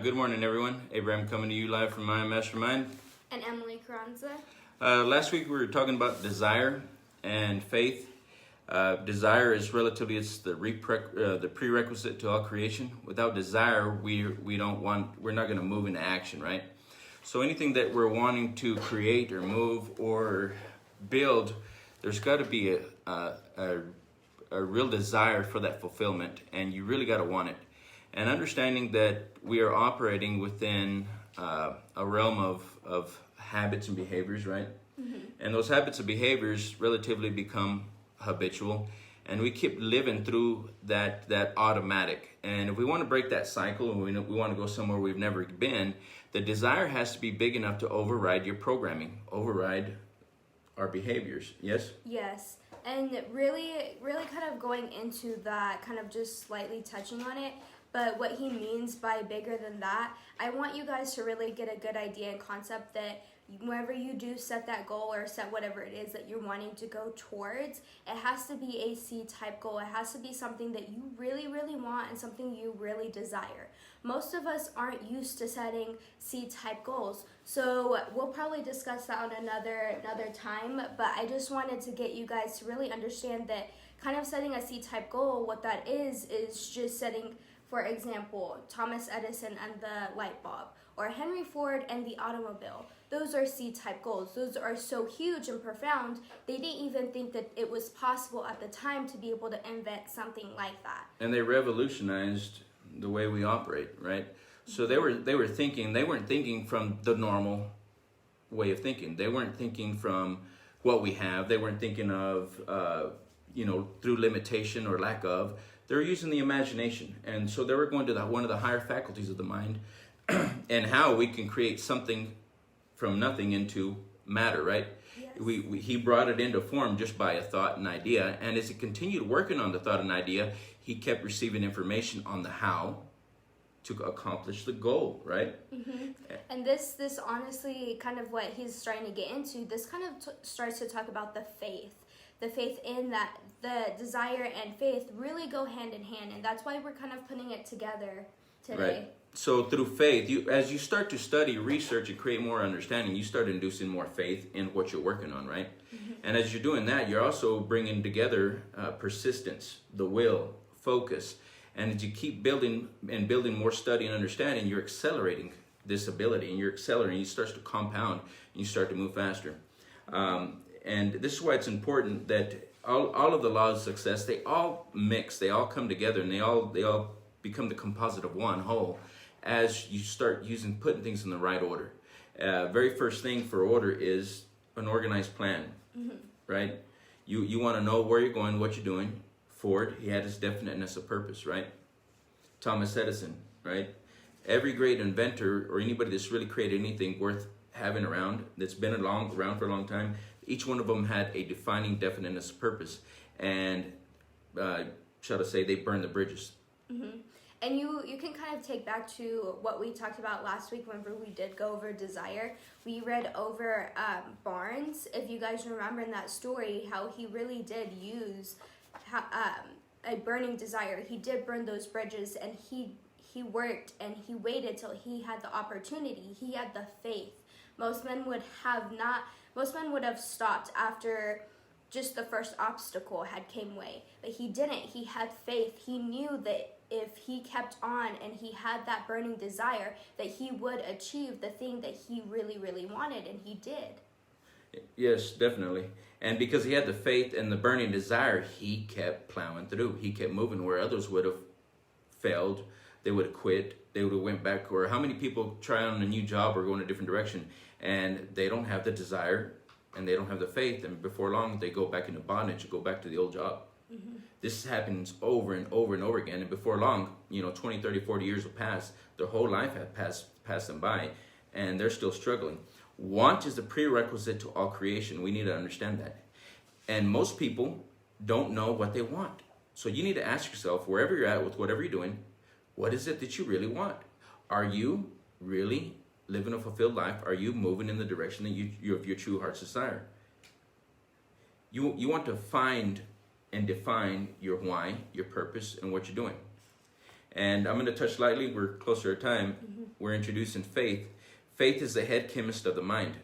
Good morning, everyone. Abraham coming to you live from my mastermind. And Emily Carranza. Last week we were talking about desire and faith. Desire is relatively the prerequisite to all creation. Without desire, we're not going to move into action, right? So anything that we're wanting to create or move or build, there's got to be a real desire for that fulfillment, and you really got to want it. And understanding that we are operating within a realm of habits and behaviors, right? Mm-hmm. And those habits and behaviors relatively become habitual, and we keep living through that automatic. And if we want to break that cycle and we want to go somewhere we've never been, the desire has to be big enough to override your programming, override our behaviors. Yes? Yes. And really kind of going into that, kind of just slightly touching on it, but what he means by bigger than that, I want you guys to really get a good idea and concept that whenever you do set that goal or set whatever it is that you're wanting to go towards, it has to be a C-type goal. It has to be something that you really, really want and something you really desire. Most of us aren't used to setting C-type goals, so we'll probably discuss that on another time, but I just wanted to get you guys to really understand that kind of setting a C-type goal, what that is just setting, for example, Thomas Edison and the light bulb, or Henry Ford and the automobile. Those are C-type goals. Those are so huge and profound, they didn't even think that it was possible at the time to be able to invent something like that. And they revolutionized the way we operate, right? So they weren't thinking from the normal way of thinking. They weren't thinking from what we have. They weren't thinking of, through limitation or lack of. They're using the imagination. And so they were going to one of the higher faculties of the mind and how we can create something from nothing into matter, right? Yes. He brought it into form just by a thought and idea. And as he continued working on the thought and idea, he kept receiving information on the how to accomplish the goal, right? Mm-hmm. And this honestly, kind of what he's trying to get into, this kind of starts to talk about the faith in that the desire and faith really go hand in hand, and that's why we're kind of putting it together today. Right. So through faith, as you start to study, research, and create more understanding, you start inducing more faith in what you're working on, right? Mm-hmm. And as you're doing that, you're also bringing together persistence, the will, focus. And as you keep building more study and understanding, you're accelerating this ability, and you're accelerating. It starts to compound, and you start to move faster. And this is why it's important that all of the laws of success, they all mix, they all come together, and they all become the composite of one whole as you start putting things in the right order. Very first thing for order is an organized plan, mm-hmm. right? You want to know where you're going, what you're doing. Ford, he had his definiteness of purpose, right? Thomas Edison, right? Every great inventor or anybody that's really created anything worth having around, that's been around for a long time, each one of them had a defining definiteness of purpose. And, shall I say, they burned the bridges. Mm-hmm. And you can kind of take back to what we talked about last week whenever we did go over desire. We read over Barnes, if you guys remember in that story, how he really did use a burning desire. He did burn those bridges, and he worked and he waited till he had the opportunity. He had the faith. Most men would have stopped after just the first obstacle had came way, but he didn't. He had faith. He knew that if he kept on and he had that burning desire, that he would achieve the thing that he really, really wanted, and he did. Yes, definitely. And because he had the faith and the burning desire, he kept plowing through. He kept moving where others would have failed. They would have quit. They would have went back. Or how many people try on a new job or go in a different direction, and they don't have the desire and they don't have the faith, and before long they go back into bondage, go back to the old job. Mm-hmm. This happens over and over and over again, and before long, 20, 30, 40 years will pass. Their whole life has passed them by, and they're still struggling. Want is the prerequisite to all creation. We need to understand that. And most people don't know what they want. So you need to ask yourself, wherever you're at with whatever you're doing, what is it that you really want? Are you really living a fulfilled life? Are you moving in the direction that you of your true heart's desire? You want to find and define your why, your purpose, and what you're doing. And I'm going to touch lightly. We're closer to time. We're introducing faith. Faith is the head chemist of the mind.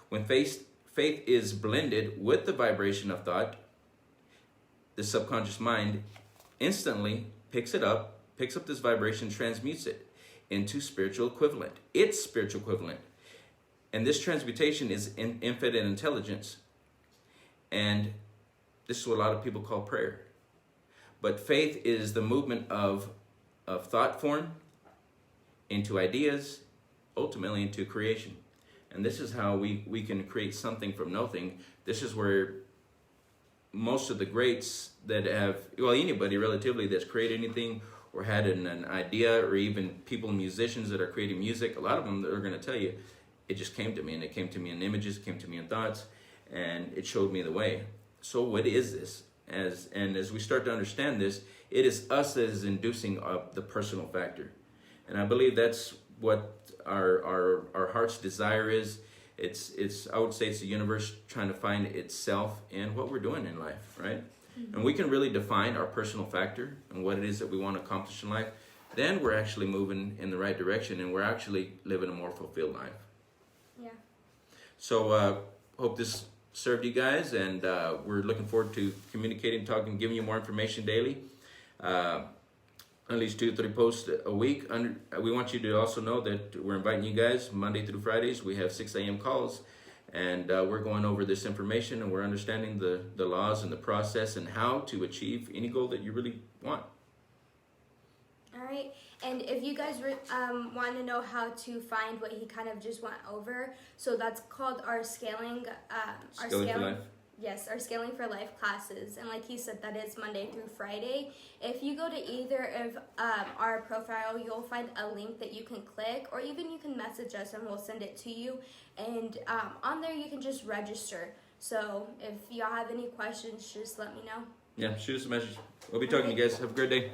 When faith is blended with the vibration of thought, the subconscious mind instantly picks up this vibration, transmutes it into spiritual equivalent, its spiritual equivalent. And this transmutation is infinite intelligence. And this is what a lot of people call prayer. But faith is the movement of thought form into ideas, ultimately into creation. And this is how we can create something from nothing. This is where most of the greats that have, well, anybody relatively that's created anything or had an idea, or even people, musicians that are creating music, a lot of them are going to tell you, it just came to me, and it came to me in images, came to me in thoughts, and it showed me the way. So what is this? As we start to understand this, it is us that is inducing the personal factor. And I believe that's what our heart's desire is. It's I would say it's the universe trying to find itself in what we're doing in life, right? And we can really define our personal factor and what it is that we want to accomplish in life. Then we're actually moving in the right direction, and we're actually living a more fulfilled life. Yeah. So hope this served you guys, and we're looking forward to communicating, talking, giving you more information daily. At least 2 to 3 posts a week. We want you to also know that we're inviting you guys Monday through Fridays. We have 6 a.m. calls, and we're going over this information, and we're understanding the laws and the process and how to achieve any goal that you really want. All right. And if you guys want to know how to find what he kind of just went over, so that's called our scaling. Scaling for Life. Yes, our Scaling for Life classes. And like he said, that is Monday through Friday. If you go to either of our profile, you'll find a link that you can click, or even you can message us and we'll send it to you. And on there, you can just register. So if y'all have any questions, just let me know. Yeah, shoot us a message. We'll be talking to you guys. Have a great day.